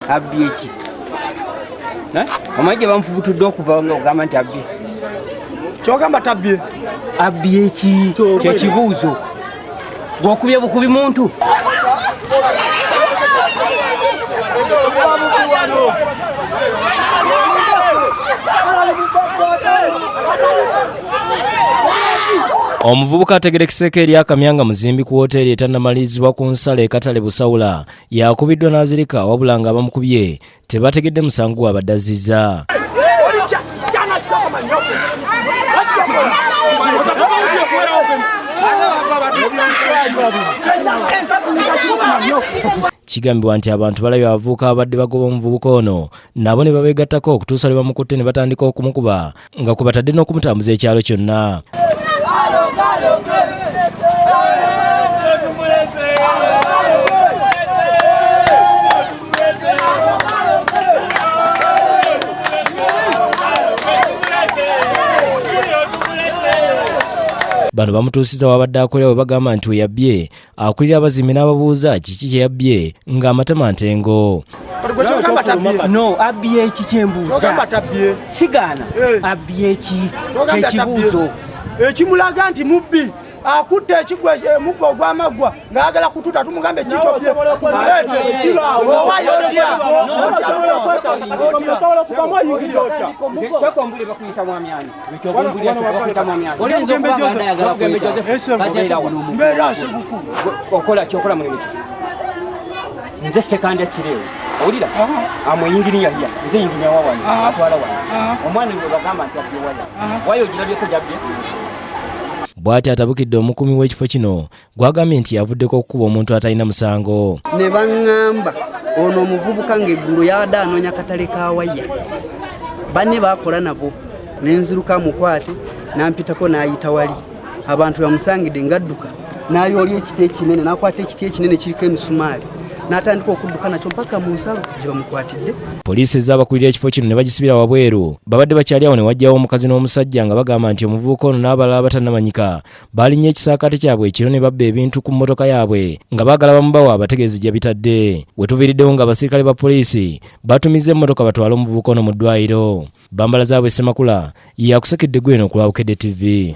Abbye eki? Omanyi gye bamufubutudde okuva nga ogamba nti abbye. Kyogamba tabbye. Abbye eki? Kye kibuuzo. Gw'okubye bukubi muntu? Omuvubuka ategerekeseko eri akamyanga muzimbi ku woteeri etannamalizibwa ku nsala ekatale Busawula yakubiddwa n'azirika wabula nga bamukubye tebategedde musango wabadde azizza. Kigambibwa nti abantu balabye abavubuka abadde bagoba omuvubuka ono nabo ne babeegattako okutuusa lwe bamukutte ne batandika okumukuba nga kwe batadde n'okumutambuza ekyalo kyonna. Bano bamutuusiza wabadde akolera we bagamba nti we yabbye akulira abazimbi n'ababuuza kiki kye yabbye ng'amatama ntengo. No, abbye eki kyembuuza. Sigaana. Abbye eki? Kye kibuuzo. Ekimulaga nti mubbi akutte ekigwa emuggo ogw'amaggwa ng'ayagala kututa tumugambe kikyo bye tumuleete owayo otya osobola kuba mwayingira otya soko mbuli bakuyita mwamyani ekyobumbulya bakuyita mwamyani olinza okuba ng'ayagala kuyita mbeera seguku okola kyokola mulimu ki nze sekandi akireewo owulira amweyingirinya hya nze yingirinya wawano atwala wano omwana we bagamba nti abbye wala wayo ogirabyeko gy'abbye. Bw'ati atabukidde omukuumi w'ekifo kino gwagambye nti yavuddeko okukuba omuntu atalina musango. Ne baŋŋamba ono omuvubuka ng'eggulu yabadde anoonya katale ka waya. Banne baakola nabo ne nziruka mukwate n'ampitako n'ayita wali. Abantu bamusangidde ng'adduka n'ayoolya ekiti ekinene n'akwata ekiti ekinene kiriko emisumaali n'atandika okudduka nakyo mpaka mu nsalo gye bamukwatidde. Poliisi ez'abakulira ekifo kino ne bagisibira wabweru babadde bakyali awo ne wajjawo omukazi n'omusajja nga bagamba nti omuvubuka ono n'abalala abatannamanyika baalinnye ekisaakaate kyabwe ekiro ne babba ebintu ku mmotoka yaabwe nga baagala bamubawa abategeezi gye bitadde. We tuviiriddewo nga abasirikale ba poliisi batumizza emmotoka batwale omuvubuka ono mu ddwaliro. Bambalazaabwe Ssemakula yakusekedde gweno ku Akulira TV.